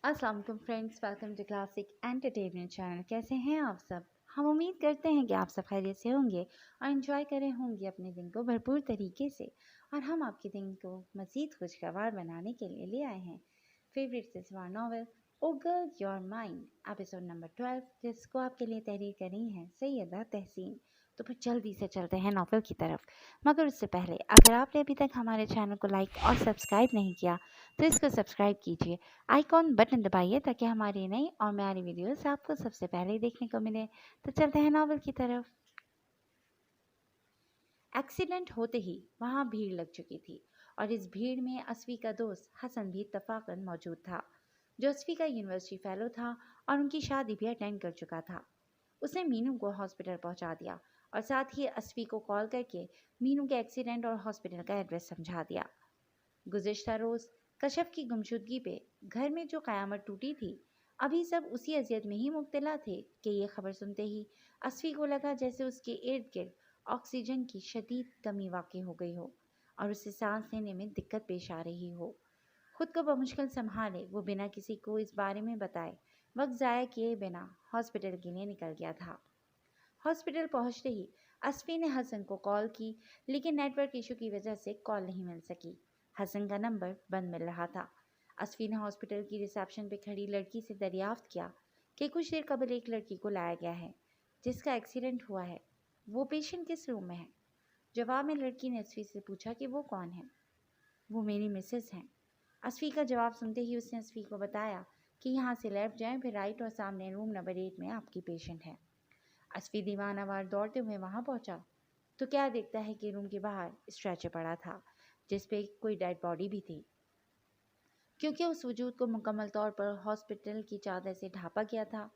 अस्सलाम वालेकुम friends, welcome to classic entertainment channel. कैसे हैं आप सब? हम उम्मीद करते हैं कि आप सब खैरियत से होंगे और एंजॉय करें होंगे अपने दिन को भरपूर तरीके से। और हम आपके दिन को मज़ीद खुशगवार बनाने के लिए ले आए हैं फेवरेट सिलसिला novel oh girl your mind episode number 12, जिसको आपके लिए तहरीर कर रही हैं सैयदा तहसीन। तो फिर जल्दी से चलते हैं नावल की तरफ, मगर उससे पहले अगर आपने अभी तक हमारे चैनल को लाइक और सब्सक्राइब नहीं किया तो इसको सब्सक्राइब कीजिए, आइकॉन बटन दबाइए ताकि हमारी नई और प्यारी वीडियोस आपको सबसे पहले देखने को मिले। तो चलते हैं नावल की तरफ। एक्सीडेंट होते ही वहाँ भीड़ लग चुकी थी और इस भीड़ में असफी का दोस्त हसन भी इत्तफाकन मौजूद था, जो असफी का यूनिवर्सिटी फेलो था और उनकी शादी भी अटेंड कर चुका था। उसने मीनू को हॉस्पिटल पहुंचा दिया और साथ ही असफी को कॉल करके मीनू के एक्सीडेंट और हॉस्पिटल का एड्रेस समझा दिया। गुज़िश्ता रोज़ कशफ की गुमशुदगी पे घर में जो क़यामत टूटी थी, अभी सब उसी अज़ियत में ही मुब्तला थे कि ये खबर सुनते ही असफ़ी को लगा जैसे उसके इर्द गिर्द ऑक्सीजन की शदीद कमी वाक़ई हो गई हो और उसे सांस लेने में दिक्कत पेश आ रही हो। खुद को बमुश्किल संभाले वो बिना किसी को इस बारे में बताए वक्त ज़ाया किए बिना हॉस्पिटल के लिए निकल गया था। हॉस्पिटल पहुंचते ही असफी ने हसन को कॉल की, लेकिन नेटवर्क इशू की वजह से कॉल नहीं मिल सकी। हसन का नंबर बंद मिल रहा था। असफी ने हॉस्पिटल की रिसेप्शन पे खड़ी लड़की से दरियाफ्त किया कि कुछ देर कबल एक लड़की को लाया गया है जिसका एक्सीडेंट हुआ है। वो पेशेंट किस रूम में है? जवाब में लड़की ने असफी से पूछा कि वो कौन है। वो मेरी मिसेस हैं। असफी का जवाब सुनते ही उसने असफी को बताया कि यहाँ से लेफ्ट जाएं, फिर राइट और सामने रूम नंबर 8 में आपकी पेशेंट है। असफी दीवानावार दौड़ते हुए वहां पहुंचा तो क्या देखता है कि रूम के बाहर स्ट्रेचर पड़ा था जिस पे कोई डेड बॉडी भी थी, क्योंकि उस वजूद को मुकम्मल तौर पर हॉस्पिटल की चादर से ढांपा गया था।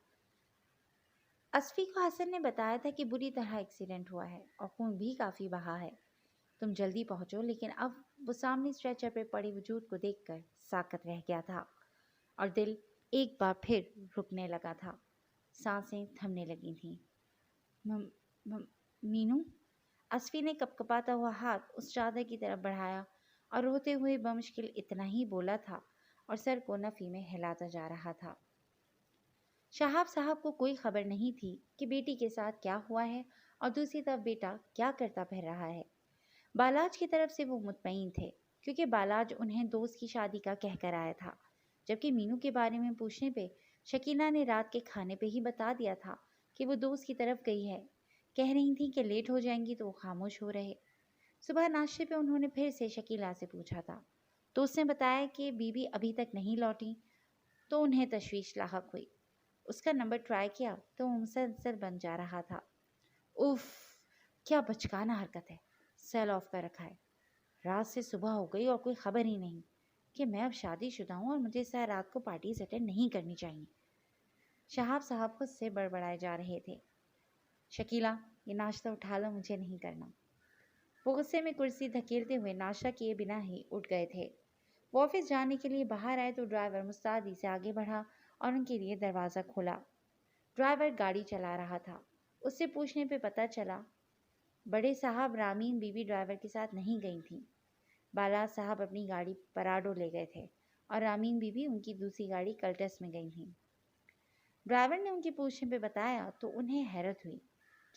असफी को हसन ने बताया था कि बुरी तरह एक्सीडेंट हुआ है और खून भी काफ़ी बहा है। तुम जल्दी पहुंचो। लेकिन अब वो सामने स्ट्रेचर पे पड़े वजूद को देखकर साकत रह गया था और दिल एक बार फिर रुकने लगा था। सांसें थमने लगी थीं। "मम- मम- मीनू?" असफी ने कपकपाता हुआ हाथ उस चादर की तरफ बढ़ाया और रोते हुए बमुश्किल इतना ही बोला था और सर को नफ़ी में हिलाता जा रहा था। शहाब साहब को कोई खबर नहीं थी कि बेटी के साथ क्या हुआ है और दूसरी तरफ बेटा क्या करता फिर रहा है। बालाज की तरफ से वो मुतमईन थे, क्योंकि बालाज उन्हें दोस्त की शादी का कह कर आया था, जबकि मीनू के बारे में पूछने पे शकीना ने रात के खाने पे ही बता दिया था कि वो दोस्त की तरफ गई है। कह रही थी कि लेट हो जाएंगी तो वो खामोश हो रहे। सुबह नाश्ते पे उन्होंने फिर से शकीला से पूछा था तो उसने बताया कि बीबी अभी तक नहीं लौटी, तो उन्हें तशवीश लाहक हुई। उसका नंबर ट्राई किया तो वो मुसलसल बन जा रहा था। उफ, क्या बचकाना हरकत है। सेल ऑफ कर रखा है। रात से सुबह हो गई और कोई खबर ही नहीं कि मैं अब शादीशुदा हूँ और मुझे इस रात को पार्टीज अटेंड नहीं करनी चाहिए। शहाब साहब खुद से बड़बड़ाए जा रहे थे। शकीला, ये नाश्ता उठा लो, मुझे नहीं करना। वो गुस्से में कुर्सी धकेलते हुए नाश्ता किए बिना ही उठ गए थे। वो ऑफिस जाने के लिए बाहर आए तो ड्राइवर मुस्तादी से आगे बढ़ा और उनके लिए दरवाज़ा खोला। ड्राइवर गाड़ी चला रहा था। उससे पूछने पे पता चला बड़े साहब रामीन बीवी ड्राइवर के साथ नहीं गई थी। बाला साहब अपनी गाड़ी पराडो ले गए थे और रामीन बीवी उनकी दूसरी गाड़ी कल्टस में गई थी। ड्राइवर ने उनके पूछने पे बताया तो उन्हें हैरत हुई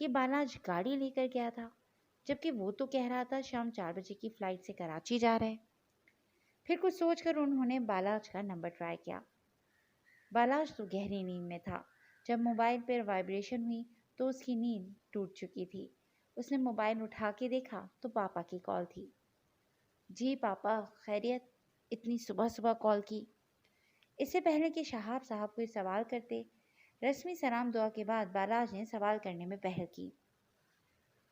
कि बालाज गाड़ी लेकर गया था, जबकि वो तो कह रहा था शाम 4 बजे की फ़्लाइट से कराची जा रहे। फिर कुछ सोचकर उन्होंने बालाज का नंबर ट्राई किया। बालाज तो गहरी नींद में था। जब मोबाइल पर वाइब्रेशन हुई तो उसकी नींद टूट चुकी थी। उसने मोबाइल उठा के देखा तो पापा की कॉल थी। जी पापा, खैरियत? इतनी सुबह सुबह कॉल की? इससे पहले कि शहाब साहब कोई सवाल करते, रस्मी सलाम दुआ के बाद बालाज ने सवाल करने में पहल की।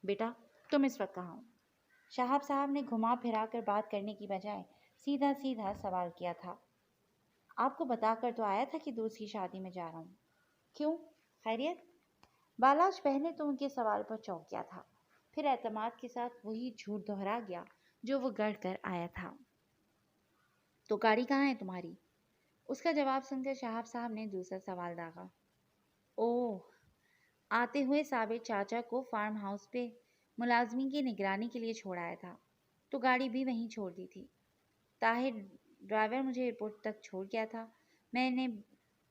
बेटा, तुम इस वक्त कहाँ हो? शहाब साहब ने घुमा फिरा कर बात करने की बजाय सीधा सीधा सवाल किया था। आपको बताकर तो आया था कि दोस्त की शादी में जा रहा हूँ। क्यों, खैरियत? बालाज पहले तो उनके सवाल पर चौंक गया था, फिर एतमाद के साथ वही झूठ दोहरा गया जो वो गढ़ कर आया था। तो गाड़ी कहाँ है तुम्हारी? उसका जवाब सुनकर शहाब साहब ने दूसरा सवाल दागा। ओह, आते हुए साबिर चाचा को फार्म हाउस पे मुलाजमी की निगरानी के लिए छोड़ आया था, तो गाड़ी भी वहीं छोड़ दी थी। ताहिर ड्राइवर मुझे एयरपोर्ट तक छोड़ गया था। मैंने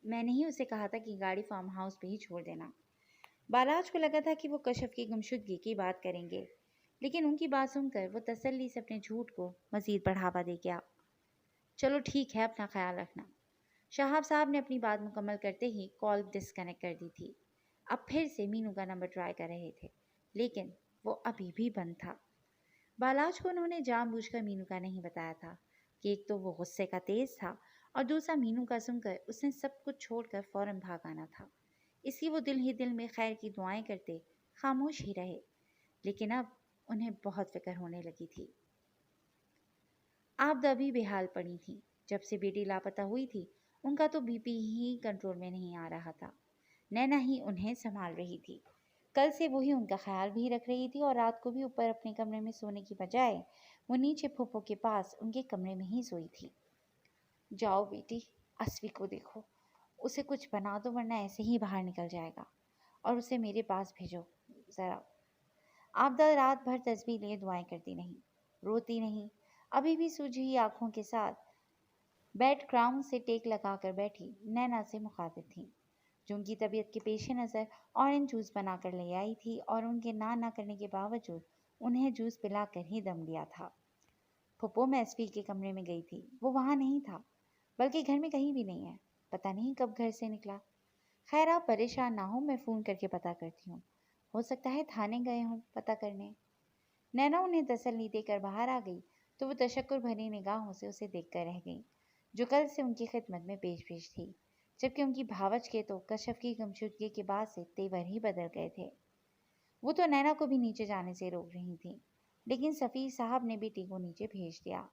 मैंने ही उसे कहा था कि गाड़ी फार्म हाउस पे ही छोड़ देना। बालाज को लगा था कि वो कश्यप की गुमशुदगी की बात करेंगे, लेकिन उनकी बात सुनकर वो तसल्ली से अपने झूठ को मजीद बढ़ावा दे गया। चलो ठीक है, अपना ख्याल रखना। शहाब साहब ने अपनी बात मुकम्मल करते ही कॉल डिस्कनेक्ट कर दी थी। अब फिर से मीनू का नंबर ट्राई कर रहे थे, लेकिन वो अभी भी बंद था। बालाज को उन्होंने जानबूझकर मीनू का नहीं बताया था कि एक तो वो गुस्से का तेज था और दूसरा मीनू का सुनकर उसने सब कुछ छोड़कर फौरन भाग आना था। इसलिए वो दिल ही दिल में खैर की दुआएं करते खामोश ही रहे, लेकिन अब उन्हें बहुत फिक्र होने लगी थी। आबदा भी बेहाल पड़ी थी। जब से बेटी लापता हुई थी, उनका तो बीपी ही कंट्रोल में नहीं आ रहा था। नैना ही उन्हें संभाल रही थी। कल से वही उनका ख्याल भी रख रही थी और रात को भी ऊपर अपने कमरे में सोने की बजाय वो नीचे फूफो के पास उनके कमरे में ही सोई थी। जाओ बेटी, अस्वी को देखो, उसे कुछ बना दो वरना ऐसे ही बाहर निकल जाएगा, और उसे मेरे पास भेजो ज़रा। आबदा रात भर तस्बीह लिए दुआएं करती नहीं, रोती नहीं, अभी भी सूजी हुई आंखों के साथ बेड क्राउन से टेक लगाकर बैठी नैना से मुखातिब थी, जो उनकी तबीयत के पेश नज़र ऑरेंज जूस बनाकर ले आई थी और उनके ना करने के बावजूद उन्हें जूस पिलाकर ही दम लिया था। फुप्पो मैं एसपी के कमरे में गई थी, वो वहाँ नहीं था, बल्कि घर में कहीं भी नहीं है। पता नहीं कब घर से निकला। खैर आप परेशान ना हो, मैं फ़ोन करके पता करती हूँ। हो सकता है थाने गए हों पता करने। नैना उन्हें तसल्ली देकर बाहर आ गई तो वो तशक्कुर भरी निगाहों से उसे देखकर रह गई, जो कल से उनकी खिदमत में पेश पेश थी, जबकि उनकी भावच के तो कश्यप की गुमशुदगी के बाद से तेवर ही बदल गए थे। वो तो नैना को भी नीचे जाने से रोक रही थी, लेकिन सफ़ीर साहब ने बेटी को नीचे भेज दिया।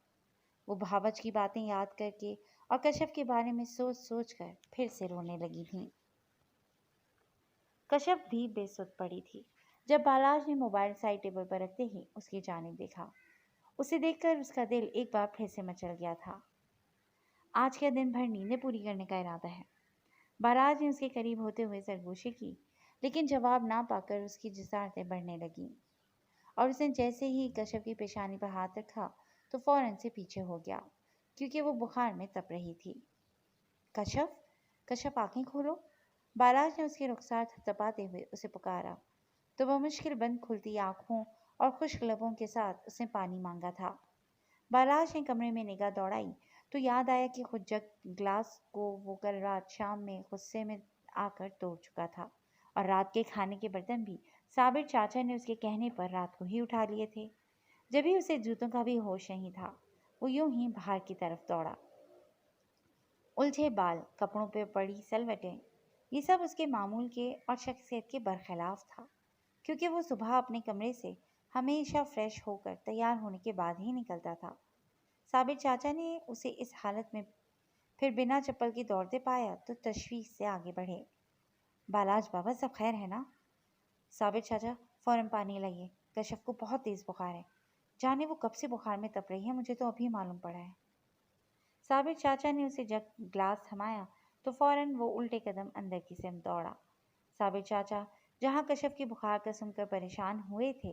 वो भावच की बातें याद करके और कश्यप के बारे में सोच सोच कर फिर से रोने लगी थी। कश्यप भी बेसुध पड़ी थी जब बालाज ने मोबाइल साइड टेबल पर रखते ही उसकी जानिब देखा। उसे देखकर उसका दिल एक बार फिर से मचल गया था। आज के दिन भर नींदें पूरी करने का इरादा है। बालाज ने उसके करीब होते हुए सरगोशी की, लेकिन जवाब ना पाकर उसकी जिसारतें बढ़ने लगीं और उसने जैसे ही कश्यप की पेशानी पर हाथ रखा तो फौरन से पीछे हो गया, क्योंकि वो बुखार में तप रही थी। कश्यप, कश्यप आंखें खोलो। बालाज ने उसके रुखसार थपथपाते हुए उसे पुकारा तो वह मुश्किल बंद खुलती आंखों और खुश्क लबों के साथ उसने पानी मांगा था। बालाज ने कमरे में निगाह दौड़ाई तो याद आया कि खुद जग ग्लास को वो कल रात शाम में गुस्से में आकर तोड़ चुका था, और रात के खाने के बर्तन भी साबिर चाचा ने उसके कहने पर रात को ही उठा लिए थे। जब भी उसे जूतों का भी होश नहीं था, वो यूं ही बाहर की तरफ दौड़ा। उलझे बाल, कपड़ों पर पड़ी सलवटें, ये सब उसके मामूल के और शख्सियत के बरखिलाफ था, क्योंकि वो सुबह अपने कमरे से हमेशा फ्रेश होकर तैयार होने के बाद ही निकलता था। साबिर चाचा ने उसे इस हालत में फिर बिना चप्पल के दौड़ते पाया तो तशवीश से आगे बढ़े। बालाज बाबा, सब खैर है ना? साबिर चाचा, फौरन पानी लाइए, कश्यप को बहुत तेज बुखार है। जाने वो कब से बुखार में तप रही है, मुझे तो अभी मालूम पड़ा है। साबिर चाचा ने उसे जग ग्लास थमाया तो फौरन वो उल्टे कदम अंदर की सिमत दौड़ा। साबिर चाचा जहाँ कश्यप की बुखार का सुनकर परेशान हुए थे,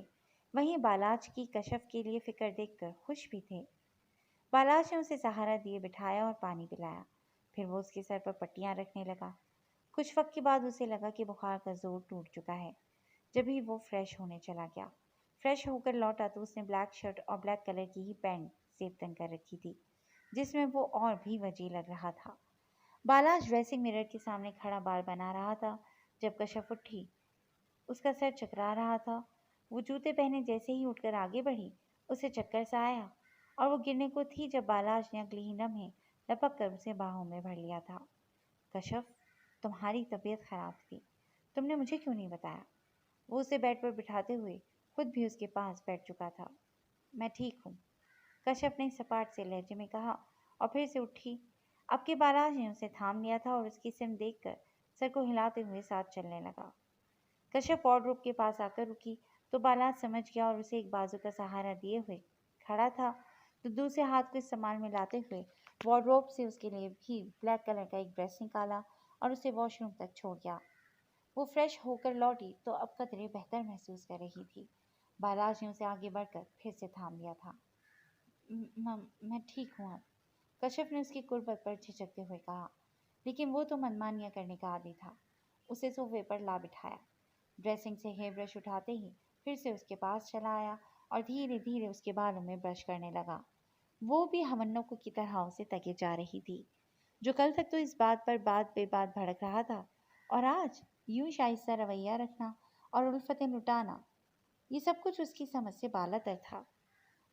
वहीं बालाज की कश्यप के लिए फिक्र देखकर खुश भी थे। बालाज ने उसे सहारा दिए बिठाया और पानी पिलाया। फिर वो उसके सर पर पट्टियां रखने लगा। कुछ वक्त के बाद उसे लगा कि बुखार का जोर टूट चुका है। जब ही वो फ्रेश होने चला गया। फ्रेश होकर लौटा तो उसने ब्लैक शर्ट और ब्लैक कलर की ही पैंट सेब तन कर रखी थी, जिसमें वो और भी वजीह लग रहा था। बालाज ड्रेसिंग मिरर के सामने खड़ा बाल बना रहा था जब कश्यप उठी। उसका सर चकरा रहा था। वो जूते पहने जैसे ही उठकर आगे बढ़ी, उसे चक्कर सा आया और वो गिरने को थी जब बालाज ने अगले ही लम्हे लपक कर उसे बाहों में भर लिया था। कश्यप, तुम्हारी तबीयत खराब थी, तुमने मुझे क्यों नहीं बताया? वो उसे बेड पर बिठाते हुए खुद भी उसके पास बैठ चुका था। मैं ठीक हूँ, कश्यप ने सपाट से लहजे में कहा और फिर से उठी। अब के बालाज ने उसे थाम लिया था और उसकी सिम देखकर सर को हिलाते हुए साथ चलने लगा। कश्यप वार्डरोब के पास आकर रुकी तो बालाज समझ गया और उसे एक बाजू का सहारा दिए हुए खड़ा था, तो दूसरे हाथ को इस संभाल में लाते हुए वार्डरोब से उसके लिए भी ब्लैक कलर का एक ड्रेस निकाला और उसे वॉशरूम तक छोड़ गया। वो फ्रेश होकर लौटी तो अब कतरे बेहतर महसूस कर रही थी। बालाज ने उसे आगे बढ़कर फिर से थाम लिया था। मैं ठीक हूँ अब, कश्यप ने उसकी कुर्बत पर झिझकते हुए कहा। لیکن وہ تو منمانیاں کرنے کا عادی تھا۔ اسے صوفے پر لا بٹھایا، ڈریسنگ سے ہیئر برش اٹھاتے ہی پھر سے اس کے پاس چلا آیا اور دھیرے دھیرے اس کے بالوں میں برش کرنے لگا۔ وہ بھی ہمنوں کی طرح اسے تکے جا رہی تھی، جو کل تک تو اس بات پر بات بے بات بھڑک رہا تھا، اور آج یوں شائستہ رویہ رکھنا اور الفتیں لٹانا، یہ سب کچھ اس کی سمجھ سے بالا تر تھا۔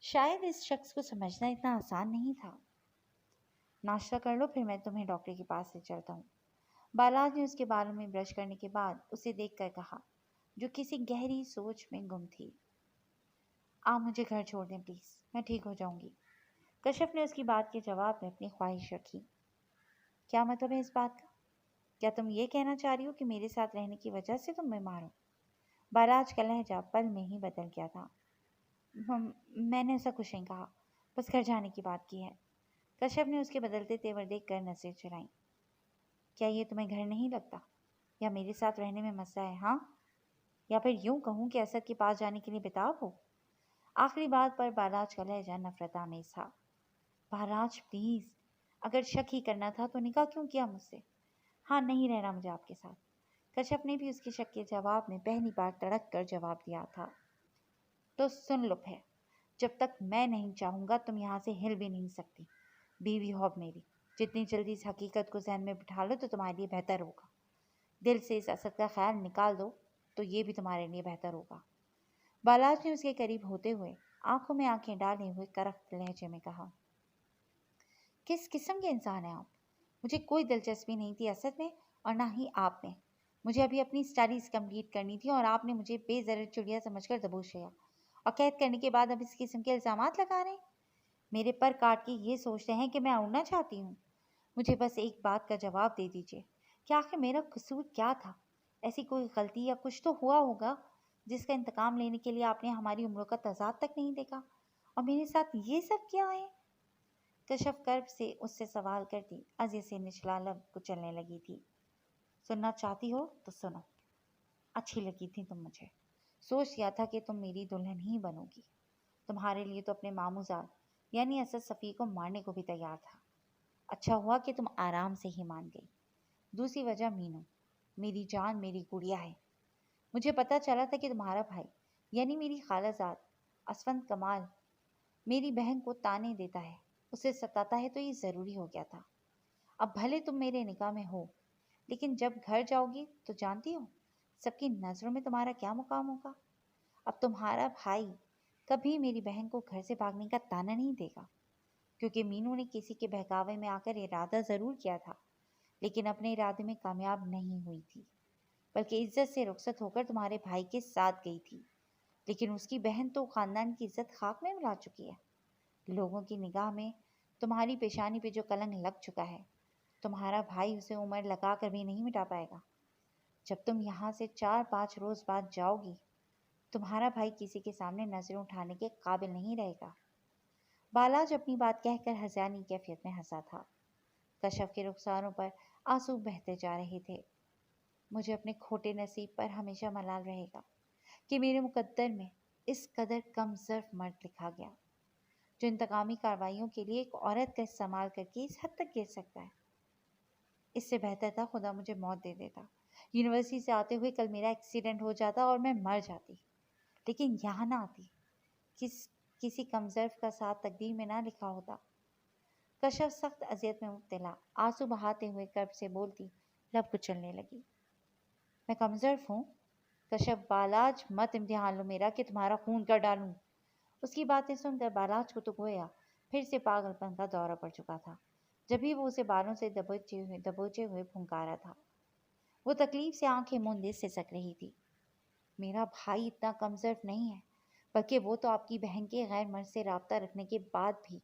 شاید اس شخص کو سمجھنا اتنا آسان نہیں تھا۔ ناشتہ کر لو، پھر میں تمہیں ڈاکٹر کے پاس لے چلتا ہوں، بالاج نے اس کے بالوں میں برش کرنے کے بعد اسے دیکھ کر کہا، جو کسی گہری سوچ میں گم تھی۔ آپ مجھے گھر چھوڑ دیں پلیز، میں ٹھیک ہو جاؤں گی۔ کشف نے اس کی بات کے جواب میں اپنی خواہش رکھی۔ کیا مطلب ہے اس بات کا؟ کیا تم یہ کہنا چاہ رہی ہو کہ میرے ساتھ رہنے کی وجہ سے تم بیمار ہو؟ بالاج کا لہجہ پل میں ہی بدل گیا تھا۔ میں نے ایسا کچھ نہیں کہا، بس گھر جانے کی بات کی ہے۔ کشف نے اس کے بدلتے تیور دیکھ کر نظریں چرائیں۔ کیا یہ تمہیں گھر نہیں لگتا، یا میرے ساتھ رہنے میں مسئلہ ہے؟ ہاں، یا پھر یوں کہوں کہ اسد کے پاس جانے کے لیے بتاؤ ہو؟ آخری بات پر بالاج کا لہجہ نفرت آمیز تھا۔ بالاج پلیز، اگر شک ہی کرنا تھا تو نکاح کیوں کیا مجھ سے؟ ہاں، نہیں رہنا مجھے آپ کے ساتھ۔ کشف نے بھی اس کے شک کے جواب میں پہلی بار تڑک کر جواب دیا تھا۔ تو سن لو پھر، جب تک میں نہیں چاہوں گا تم یہاں سے ہل بھی نہیں سکتی۔ بیوی ہو اب میری، جتنی جلدی اس حقیقت کو ذہن میں بٹھا لو تو تمہارے لیے بہتر ہوگا۔ دل سے اس اسد کا خیال نکال دو تو یہ بھی تمہارے لیے بہتر ہوگا۔ بالاج نے اس کے قریب ہوتے ہوئے آنکھوں میں آنکھیں ڈالے ہوئے کرخت لہجے میں کہا، کس قسم کے انسان ہیں آپ؟ مجھے کوئی دلچسپی نہیں تھی اسد میں، اور نہ ہی آپ میں۔ مجھے ابھی اپنی اسٹڈیز کمپلیٹ کرنی تھی، اور آپ نے مجھے بے ضرر چڑیا سمجھ کر دبوچ لیا، اور قید کرنے کے بعد اب اس قسم کے الزامات لگا رہے ہیں۔ میرے پر کاٹ کے یہ سوچتے ہیں کہ میں اڑنا چاہتی ہوں۔ مجھے بس ایک بات کا جواب دے دیجیے کہ آخر میرا قصور کیا تھا؟ ایسی کوئی غلطی یا کچھ تو ہوا ہوگا جس کا انتقام لینے کے لیے آپ نے ہماری عمروں کا تضاد تک نہیں دیکھا، اور میرے ساتھ یہ سب کیا ہے؟ کشف کرب سے اس سے سوال کرتی ازی سے نچلا لب کچلنے لگی تھی۔ سننا چاہتی ہو تو سنو۔ اچھی لگی تھی تم مجھے، سوچ لیا تھا کہ تم میری دلہن ہی بنو گی۔ تمہارے لیے تو اپنے ماموزاد یعنی اسد صفی کو مارنے کو بھی تیار تھا۔ اچھا ہوا کہ تم آرام سے ہی مان گئی۔ دوسری وجہ مینو، میری جان، میری گڑیا ہے۔ مجھے پتا چلا تھا کہ تمہارا بھائی یعنی میری خالہ زاد اسفند کمال میری بہن کو تانے دیتا ہے، اسے ستاتا ہے، تو یہ ضروری ہو گیا تھا۔ اب بھلے تم میرے نکاح میں ہو، لیکن جب گھر جاؤ گی تو جانتی ہو سب کی نظروں میں تمہارا کیا مقام ہوگا۔ اب تمہارا بھائی کبھی میری بہن کو گھر سے بھاگنے کا تانا نہیں دے گا، کیونکہ مینو نے کسی کے بہکاوے میں آ کر ارادہ ضرور کیا تھا، لیکن اپنے ارادے میں کامیاب نہیں ہوئی تھی، بلکہ عزت سے رخصت ہو کر تمہارے بھائی کے ساتھ گئی تھی۔ لیکن اس کی بہن تو خاندان کی عزت خاک میں ملا چکی ہے۔ لوگوں کی نگاہ میں تمہاری پیشانی پہ جو کلنک لگ چکا ہے، تمہارا بھائی اسے عمر لگا کر بھی نہیں مٹا پائے گا۔ جب تم یہاں سے 4-5 روز بعد جاؤ گی، تمہارا بھائی کسی کے سامنے نظریں اٹھانے کے قابل نہیں رہے گا۔ بالاج اپنی بات کہہ کر ہذیانی کیفیت میں ہنسا تھا۔ کشف کے رخساروں پر آنسو بہتے جا رہے تھے۔ مجھے اپنے کھوٹے نصیب پر ہمیشہ ملال رہے گا کہ میرے مقدر میں اس قدر کم ظرف مرد لکھا گیا، جو انتقامی کارروائیوں کے لیے ایک عورت کا استعمال کر کے اس حد تک گر سکتا ہے۔ اس سے بہتر تھا خدا مجھے موت دے دیتا، یونیورسٹی سے آتے ہوئے کل میرا ایکسیڈنٹ ہو جاتا اور میں مر جاتی، لیکن یہاں نہ آتی، کسی کم ظرف کا ساتھ تقدیر میں نہ لکھا ہوتا۔ کشف سخت اذیت میں مبتلا آنسو بہاتے ہوئے کرب سے بولتی لب کچلنے لگی۔ میں کم ظرف ہوں؟ کشف، بالاج مت امتحان لو میرا کہ تمہارا خون کر ڈالوں۔ اس کی باتیں سن کر بالاج کو تو گویا پھر سے پاگل پن کا دورہ پڑ چکا تھا، جبھی وہ اسے بالوں سے دبوچے ہوئے پھنکارا تھا۔ وہ تکلیف سے آنکھیں موندے سسک رہی تھی۔ میرا بھائی اتنا کم ظرف نہیں ہے، بلکہ وہ تو آپ کی بہن کے غیر مرد سے رابطہ رکھنے کے بعد بھی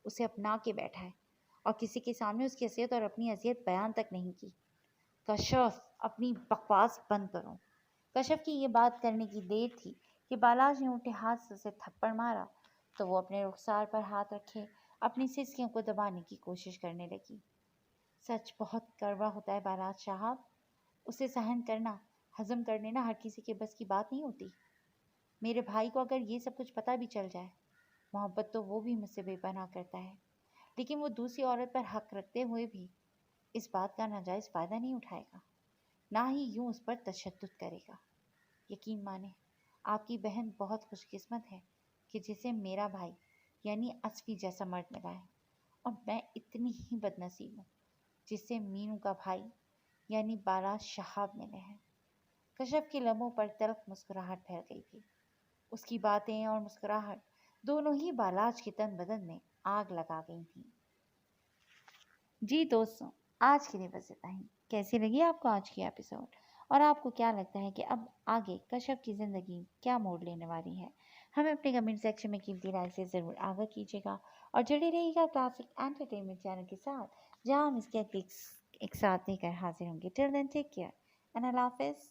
اسے اپنا کے بیٹھا ہے، اور کسی کے سامنے اس کی حیثیت اور اپنی اذیت بیان تک نہیں کی۔ کشف، اپنی بکواس بند کرو۔ کشف کی یہ بات کرنے کی دیر تھی کہ بالاج نے الٹے ہاتھ سے اسے تھپڑ مارا تو وہ اپنے رخسار پر ہاتھ رکھے اپنی سسکیوں کو دبانے کی کوشش کرنے لگی۔ سچ بہت کڑوا ہوتا ہے بالاج صاحب، اسے سہن کرنا، ہضم کر لینا ہر کسی کے بس کی بات نہیں ہوتی۔ میرے بھائی کو اگر یہ سب کچھ پتہ بھی چل جائے، محبت تو وہ بھی مجھ سے بے پناہ کرتا ہے، لیکن وہ دوسری عورت پر حق رکھتے ہوئے بھی اس بات کا ناجائز فائدہ نہیں اٹھائے گا، نہ ہی یوں اس پر تشدد کرے گا۔ یقین مانیں آپ کی بہن بہت خوش قسمت ہے کہ جسے میرا بھائی یعنی اصفی جیسا مرد ملا ہے، اور میں اتنی ہی بد نصیب ہوں جس سے مینو کا بھائی یعنی باراز شہاب ملے ہیں۔ کشف کے لبوں پر تلخ مسکراہٹ پھیل گئی تھی۔ اس کی باتیں اور مسکراہٹ دونوں ہی بالاج کے تن بدن میں آگ لگا گئی تھیں۔ جی دوستوں، آج کے لیے بس اتنا ہی۔ کیسی لگی آپ کو آج کی ایپیسوڈ؟ اور آپ کو کیا لگتا ہے کہ اب آگے کشف کی زندگی کیا موڑ لینے والی ہے؟ ہمیں اپنے کمنٹ سیکشن میں قیمتی رائے سے ضرور آگاہ کیجیے گا، اور جڑے رہیے گا کلاسک انٹرٹینمنٹ چینل کے ساتھ، جہاں ہم اس کے ایک ساتھ لے کر حاضر ہوں گے۔ ٹل دین ٹیک کیئر اینڈ اللہ حافظ۔